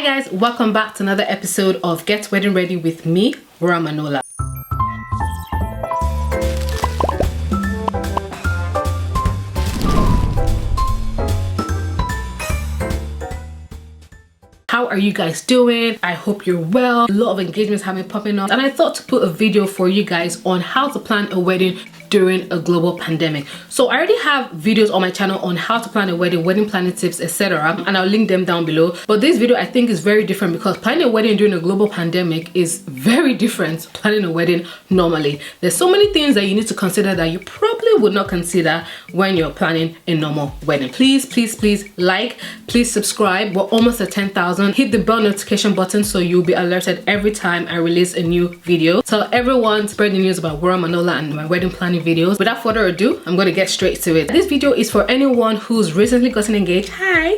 Hi guys, welcome back to another episode of Get Wedding Ready with me, Wura Manola. How are you guys doing? I hope you're well. A lot of engagements have been popping up, and I thought to put a video for you guys on how to plan a wedding during a global pandemic. So I already have videos on my channel on how to plan a wedding planning tips, etc., and I'll link them down below. But this video I think is very different because planning a wedding during a global pandemic is very different to planning a wedding normally. There's so many things that you need to consider that you probably would not consider when you're planning a normal wedding. Please like, please subscribe. We're almost at 10,000. Hit the bell notification button so you'll be alerted every time I release a new video. Tell everyone, spread the news about Wura Manola and my wedding planning videos. Without further ado, I'm going to get straight to it. This video is for anyone who's recently gotten engaged. Hi.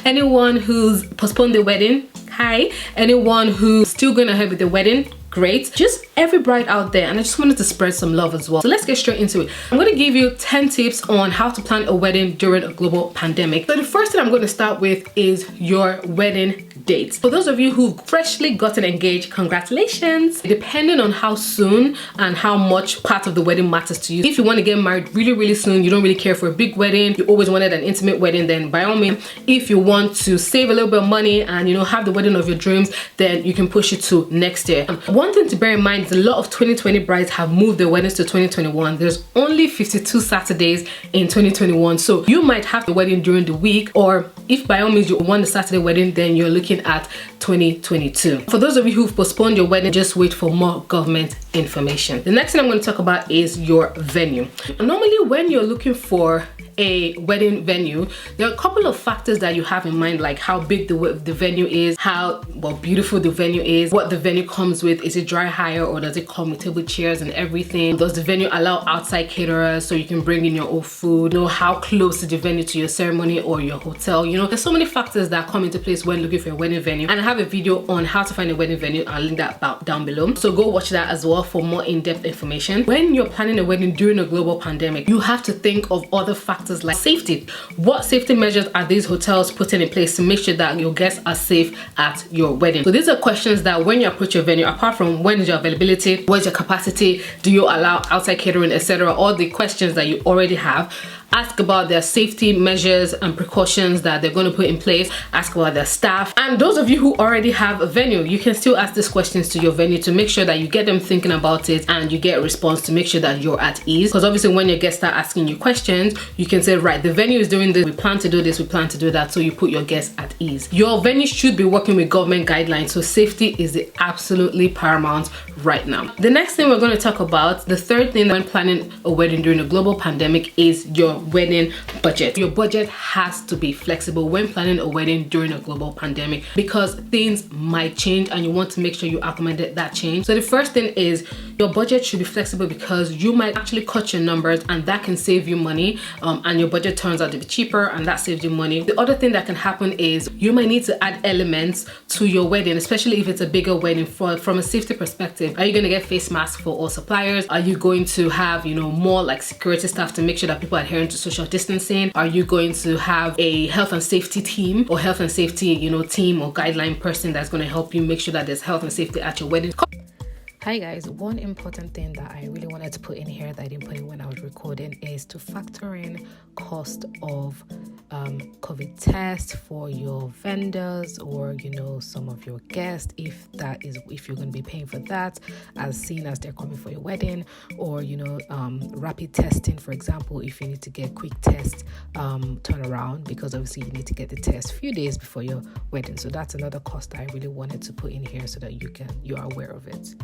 Anyone who's postponed their wedding. Hi. Anyone who's still going ahead with the wedding. Great. Just every bride out there, and I just wanted to spread some love as well. So let's get straight into it. I'm going to give you 10 tips on how to plan a wedding during a global pandemic. So the first thing I'm going to start with is your wedding date. For those of you who've freshly gotten engaged, congratulations. Depending on how soon and how much part of the wedding matters to you. If you want to get married really soon, you don't really care for a big wedding, you always wanted an intimate wedding, then by all means, if you want to save a little bit of money and have the wedding of your dreams, then you can push it to next year. One thing to bear in mind is a lot of 2020 brides have moved their weddings to 2021. There's only 52 Saturdays in 2021, so you might have the wedding during the week, or if by all means you want the Saturday wedding, then you're looking at 2022. For those of you who've postponed your wedding, just wait for more government information. The next thing I'm going to talk about is your venue. Normally when you're looking for a wedding venue, there are a couple of factors that you have in mind, like how big the venue is, how beautiful the venue is, what the venue comes with. Is it dry hire or does it come with table chairs and everything? Does the venue allow outside caterers so you can bring in your own food? How close is the venue to your ceremony or your hotel? There's so many factors that come into place when looking for a wedding venue, and I have a video on how to find a wedding venue. I'll link that down below, so go watch that as well for more in-depth information. When you're planning a wedding during a global pandemic, you have to think of other factors like safety. What safety measures are these hotels putting in place to make sure that your guests are safe at your wedding? So these are questions that when you approach your venue, apart from when is your availability, what is your capacity, do you allow outside catering, etc., all the questions that you already have. Ask about their safety measures and precautions that they're going to put in place. Ask about their staff. And those of you who already have a venue, you can still ask these questions to your venue to make sure that you get them thinking about it and you get a response to make sure that you're at ease. Because obviously when your guests start asking you questions, you can say, right, the venue is doing this, we plan to do this, we plan to do that, so you put your guests at ease. Your venue should be working with government guidelines, so safety is the absolutely paramount right now. The next thing we're going to talk about, the third thing when planning a wedding during a global pandemic, is your wedding budget. Your budget has to be flexible when planning a wedding during a global pandemic because things might change and you want to make sure you accommodate that change. So the first thing is your budget should be flexible because you might actually cut your numbers and that can save you money, and your budget turns out to be cheaper and that saves you money. The other thing that can happen is you might need to add elements to your wedding, especially if it's a bigger wedding. From a safety perspective, are you going to get face masks for all suppliers? Are you going to have more like security staff to make sure that people are adhering to social distancing? Are you going to have a health and safety team or health and safety team or guideline person that's going to help you make sure that there's health and safety at your wedding? Hi guys, one important thing that I really wanted to put in here that I didn't put in when I was recording is to factor in cost of COVID tests for your vendors or some of your guests, if you're going to be paying for that, as seen as they're coming for your wedding, or rapid testing, for example, if you need to get quick test turnaround, because obviously you need to get the test a few days before your wedding. So that's another cost that I really wanted to put in here so that you are aware of it.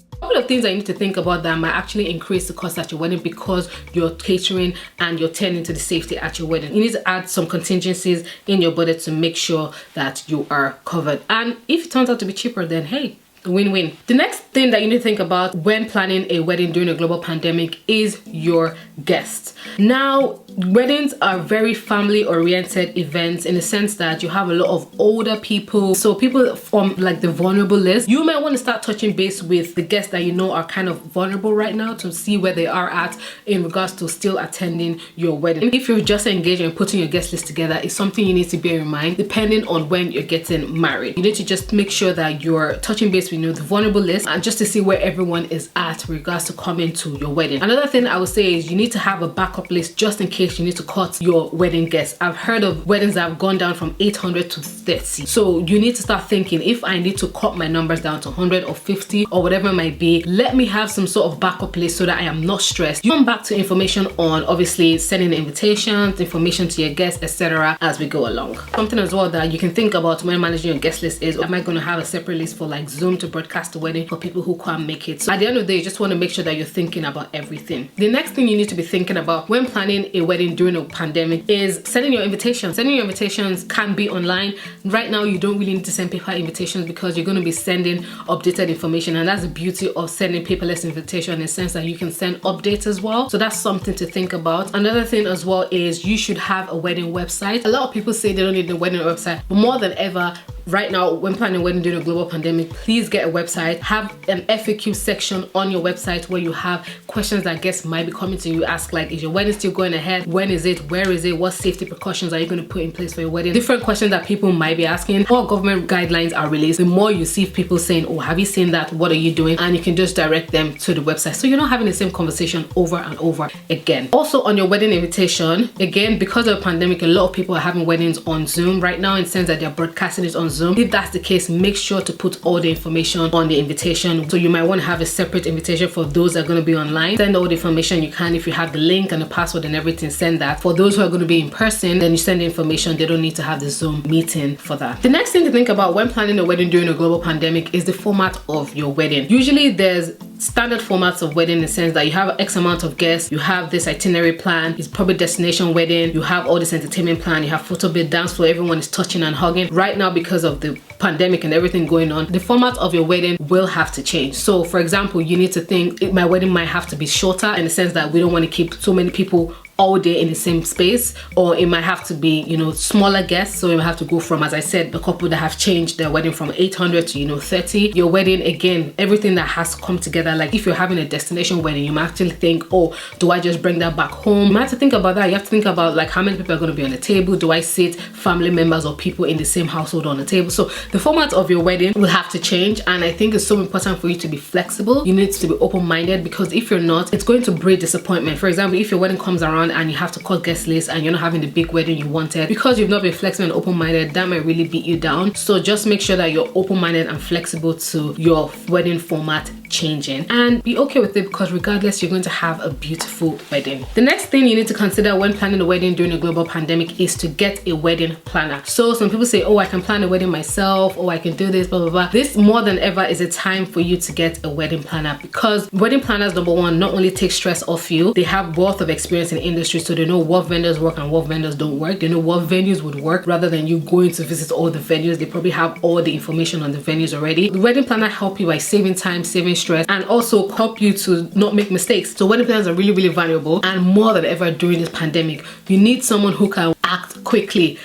A couple of things I need to think about that might actually increase the cost at your wedding because you're catering and you're tending to the safety at your wedding. You need to add some contingencies in your budget to make sure that you are covered. And if it turns out to be cheaper, then hey, win-win. The next thing that you need to think about when planning a wedding during a global pandemic is your guests. Now, weddings are very family oriented events in the sense that you have a lot of older people, so people from like the vulnerable list. You might want to start touching base with the guests that you know are kind of vulnerable right now to see where they are at in regards to still attending your wedding. If you're just engaged and putting your guest list together, it's something you need to bear in mind depending on when you're getting married. You need to just make sure that you're touching base with, you know, the vulnerable list, and just to see where everyone is at with regards to coming to your wedding. Another thing I would say is you need to have a backup list just in case you need to cut your wedding guests. I've heard of weddings that have gone down from 800 to 30, so you need to start thinking, if I need to cut my numbers down to 100 or 50 or whatever it might be, let me have some sort of backup list so that I am not stressed. You come back to information on obviously sending invitations, information to your guests, etc. as we go along. Something as well that you can think about when managing your guest list is, am I going to have a separate list for like Zoom to broadcast the wedding for people who can't make it? So at the end of the day, you just want to make sure that you're thinking about everything. The next thing you need to be thinking about when planning a wedding during a pandemic is sending your invitations. Sending your invitations can be online. Right now, you don't really need to send paper invitations because you're going to be sending updated information, and that's the beauty of sending paperless invitation in the sense that you can send updates as well. So that's something to think about. Another thing as well is you should have a wedding website. A lot of people say they don't need a wedding website, but more than ever right now when planning a wedding during a global pandemic, please get a website. Have an FAQ section on your website where you have questions that guests might be coming to you. Ask like, is your wedding still going ahead? When is it? Where is it? What safety precautions are you going to put in place for your wedding? Different questions that people might be asking. More government guidelines are released, the more you see people saying, oh, have you seen that? What are you doing? And you can just direct them to the website, so you're not having the same conversation over and over again. Also on your wedding invitation, again, because of the pandemic, a lot of people are having weddings on Zoom right now in the sense that they're broadcasting it on Zoom. If that's the case, make sure to put all the information on the invitation. So you might want to have a separate invitation for those that are going to be online. Send all the information you can. If you have the link and the password and everything, send that. For those who are going to be in person, then you send the information. They don't need to have the Zoom meeting for that. The next thing to think about when planning a wedding during a global pandemic is the format of your wedding. Usually there's standard formats of wedding in the sense that you have X amount of guests, you have this itinerary plan, it's probably destination wedding, you have all this entertainment plan, you have photo bit, dance floor, everyone is touching and hugging. Right now, because of the pandemic and everything going on, the format of your wedding will have to change. So for example, you need to think, my wedding might have to be shorter in the sense that we don't want to keep so many people all day in the same space, or it might have to be, you know, smaller guests. So you have to go from, as I said, a couple that have changed their wedding from 800 to, you know, 30. Your wedding, again, everything that has to come together. Like if you're having a destination wedding, you might actually think, oh, do I just bring that back home? You might have to think about that. You have to think about like how many people are going to be on the table. Do I sit family members or people in the same household on the table? So the format of your wedding will have to change, and I think it's so important for you to be flexible. You need to be open-minded, because if you're not, it's going to breed disappointment. For example, if your wedding comes around and you have to call guest list and you're not having the big wedding you wanted because you've not been flexible and open-minded, that might really beat you down. So just make sure that you're open-minded and flexible to your wedding format changing, and be okay with it, because regardless, you're going to have a beautiful wedding. The next thing you need to consider when planning a wedding during a global pandemic is to get a wedding planner. So some people say, oh, I can plan a wedding myself, oh, I can do this, blah blah blah. This more than ever is a time for you to get a wedding planner, because wedding planners, number one, not only take stress off you, they have wealth of experience in the industry, so they know what vendors work and what vendors don't work. They know what venues would work, rather than you going to visit all the venues. They probably have all the information on the venues already. The wedding planner help you by saving time, saving stress, and also help you to not make mistakes. So wedding planners are really, really valuable, and more than ever during this pandemic, you need someone who can act quickly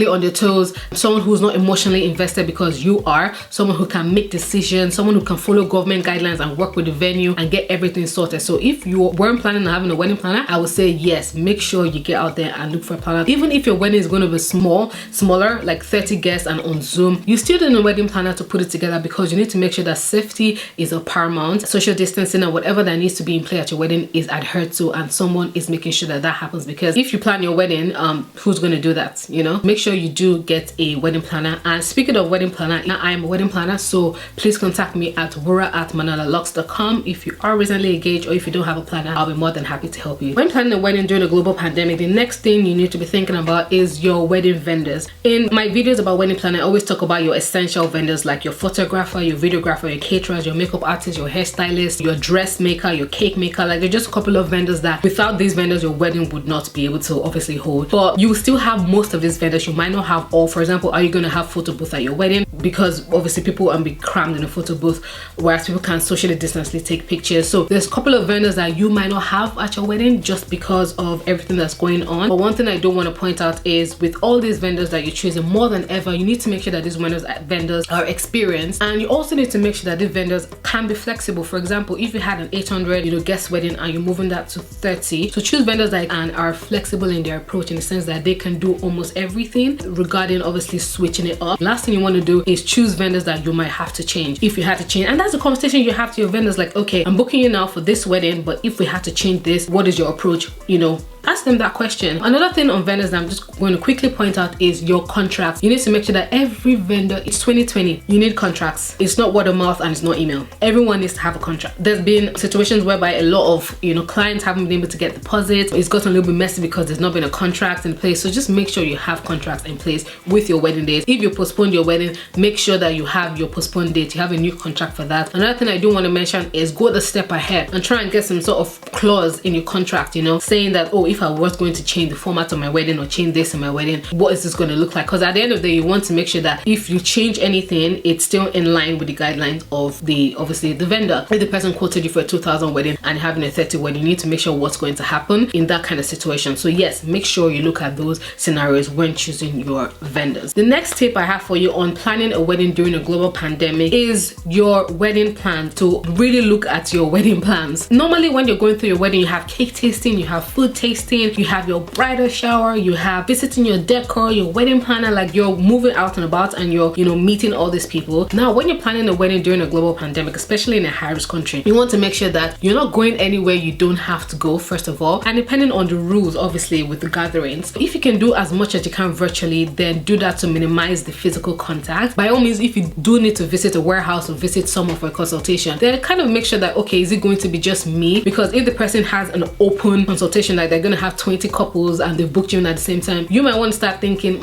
on their toes, someone who's not emotionally invested because you are, someone who can make decisions, someone who can follow government guidelines and work with the venue and get everything sorted. So if you weren't planning on having a wedding planner, I would say yes, make sure you get out there and look for a planner. Even if your wedding is going to be smaller, like 30 guests and on Zoom, you still need a wedding planner to put it together, because you need to make sure that safety is a paramount, social distancing and whatever that needs to be in play at your wedding is adhered to, and someone is making sure that that happens. Because if you plan your wedding, who's going to do that? You know, make sure you do get a wedding planner. And speaking of wedding planner, now I am a wedding planner, so please contact me at wura@manolalocks.com if you are recently engaged, or if you don't have a planner, I'll be more than happy to help you. When planning a wedding during a global pandemic, the next thing you need to be thinking about is your wedding vendors. In my videos about wedding planning, I always talk about your essential vendors, like your photographer, your videographer, your caterers, your makeup artist, your hairstylist, your dressmaker, your cake maker. Like, they're just a couple of vendors that without these vendors, your wedding would not be able to obviously hold. But well, you will still have most of these vendors. You might not have all. For example, are you going to have photo booth at your wedding? Because obviously people will be crammed in a photo booth, whereas people can socially distantly take pictures. So there's a couple of vendors that you might not have at your wedding just because of everything that's going on. But one thing I don't want to point out is with all these vendors that you're choosing, more than ever, you need to make sure that these vendors are experienced, and you also need to make sure that these vendors can be flexible. For example, if you had an 800 guest wedding and you're moving that to 30, so choose vendors that are flexible in their approach, in the sense that they can do almost everything regarding obviously switching it up. Last thing you want to do is choose vendors that you might have to change if you had to change, and that's a conversation you have to your vendors, like, okay, I'm booking you now for this wedding, but if we had to change this, what is your approach? Ask them that question. Another thing on vendors that I'm just going to quickly point out is your contracts. You need to make sure that every vendor, it's 2020, you need contracts. It's not word of mouth and it's not email. Everyone needs to have a contract. There's been situations whereby a lot of clients haven't been able to get deposits. It's gotten a little bit messy because there's not been a contract in place. So just make sure you have contracts in place with your wedding dates. If you postponed your wedding, make sure that you have your postponed date. You have a new contract for that. Another thing I do want to mention is go the step ahead and try and get some sort of clause in your contract, saying that, oh, if I was going to change the format of my wedding or change this in my wedding, what is this going to look like? Because at the end of the day, you want to make sure that if you change anything, it's still in line with the guidelines of obviously the vendor. If the person quoted you for a 2,000 wedding and having a 30 wedding, you need to make sure what's going to happen in that kind of situation. So yes, make sure you look at those scenarios when choosing your vendors. The next tip I have for you on planning a wedding during a global pandemic is your wedding plan. To really look at your wedding plans. Normally when you're going through your wedding, you have cake tasting, you have food tasting, you have your bridal shower, you have visiting your decor, your wedding planner, like you're moving out and about and you're meeting all these people. Now when you're planning a wedding during a global pandemic, especially in a high-risk country, you want to make sure that you're not going anywhere you don't have to go, first of all, and depending on the rules obviously with the gatherings, if you can do as much as you can virtually, then do that to minimize the physical contact. By all means, if you do need to visit a warehouse or visit someone for a consultation, then kind of make sure that, okay, is it going to be just me? Because if the person has an open consultation, like they're going to have 20 couples and they've booked you in at the same time, you might want to start thinking,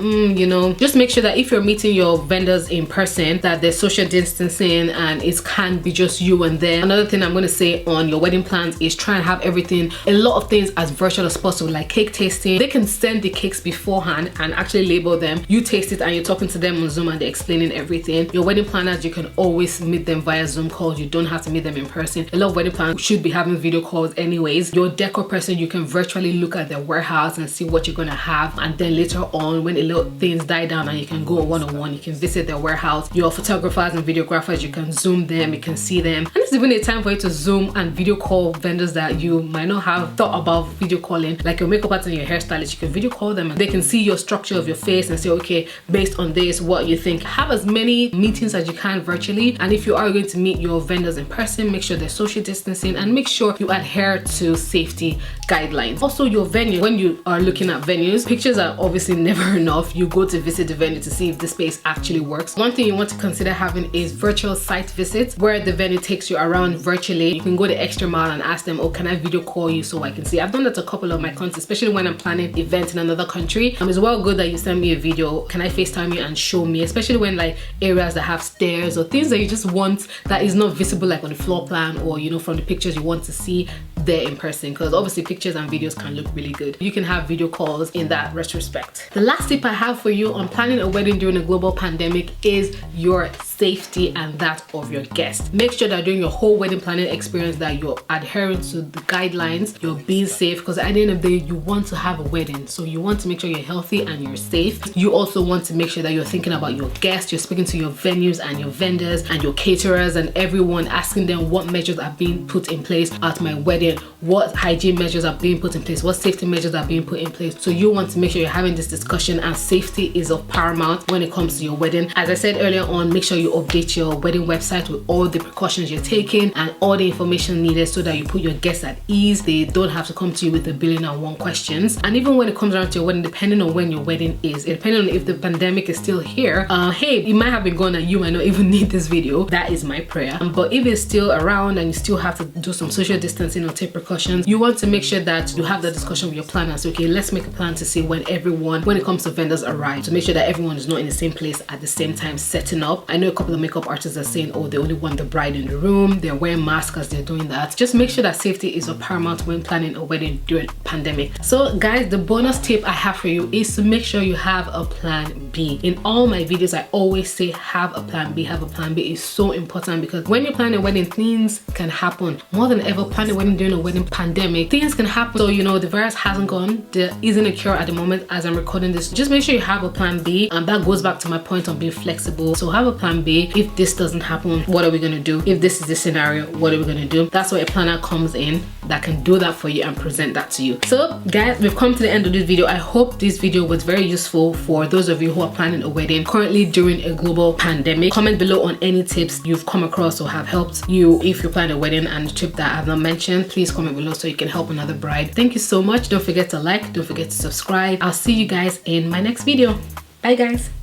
just make sure that if you're meeting your vendors in person, that there's social distancing and it can be just you and them. Another thing I'm going to say on your wedding plans is try and have everything, a lot of things as virtual as possible, like cake tasting. They can send the cakes beforehand and actually label them. You taste it and you're talking to them on Zoom and they're explaining everything. Your wedding planners, you can always meet them via Zoom calls. You don't have to meet them in person. A lot of wedding planners should be having video calls anyways. Your decor person, you can virtually look at their warehouse and see what you're going to have, and then later on when a little things die down and you can go one-on-one, you can visit their warehouse. Your photographers and videographers, you can Zoom them, you can see them, and it's even a time for you to Zoom and video call vendors that you might not have thought about video calling, like your makeup artist and your hairstylist. You can video call them and they can see your structure of your face and say, okay, based on this, what you think. Have as many meetings as you can virtually, and if you are going to meet your vendors in person, make sure they're social distancing and make sure you adhere to safety guidelines. Also, your venue, when you are looking at venues, pictures are obviously never enough. You go to visit the venue to see if the space actually works. One thing you want to consider having is virtual site visits, where the venue takes you around virtually. You can go the extra mile and ask them, oh, can I video call you so I can see? I've done that to a couple of my clients, especially when I'm planning events in another country. It's well good that you send me a video. Can I FaceTime you and show me? Especially when like areas that have stairs or things that you just want that is not visible, like on the floor plan or from the pictures, you want to see there in person, because obviously pictures and videos can look really good. You can have video calls in that retrospect. The last tip I have for you on planning a wedding during a global pandemic is your safety and that of your guests. Make sure that during your whole wedding planning experience that you're adhering to the guidelines, you're being safe, because at the end of the day, you want to have a wedding, so you want to make sure you're healthy and you're safe. You also want to make sure that you're thinking about your guests, you're speaking to your venues and your vendors and your caterers and everyone, asking them what measures are being put in place at my wedding, what hygiene measures are being put in place, what safety measures are being put in place. So you want to make sure you're having this discussion, and safety is of paramount when it comes to your wedding. As I said earlier on, make sure you update your wedding website with all the precautions you're taking and all the information needed so that you put your guests at ease. They don't have to come to you with a billion and one questions. And even when it comes around to your wedding, depending on when your wedding is, depending on if the pandemic is still here, hey, it might have been gone and you might not even need this video. That is my prayer. But if it's still around and you still have to do some social distancing or take precautions, you want to make sure that you have that discussion with your planners. Okay, let's make a plan to see when it comes to vendors arrive, to make sure that everyone is not in the same place at the same time setting up. I know a couple couple of makeup artists are saying, oh, they only want the bride in the room, they're wearing masks as they're doing that. Just make sure that safety is a paramount when planning a wedding during pandemic. So guys, the bonus tip I have for you is to make sure you have a plan B. In all my videos, I always say have a plan B. Have a plan B is so important, because when you're planning a wedding, things can happen. More than ever, planning a wedding during a wedding pandemic, things can happen. So you know, the virus hasn't gone, there isn't a cure at the moment as I'm recording this. Just make sure you have a plan B, and that goes back to my point on being flexible. So have a plan B. If this doesn't happen, what are we gonna do? If this is the scenario, what are we gonna do? That's where a planner comes in that can do that for you and present that to you. So guys, we've come to the end of this video. I hope this video was very useful for those of you who are planning a wedding currently during a global pandemic. Comment below on any tips you've come across or have helped you if you're planning a wedding, and the tip that I have not mentioned, please comment below so you can help another bride. Thank you so much. Don't forget to like, don't forget to subscribe. I'll see you guys in my next video. Bye guys.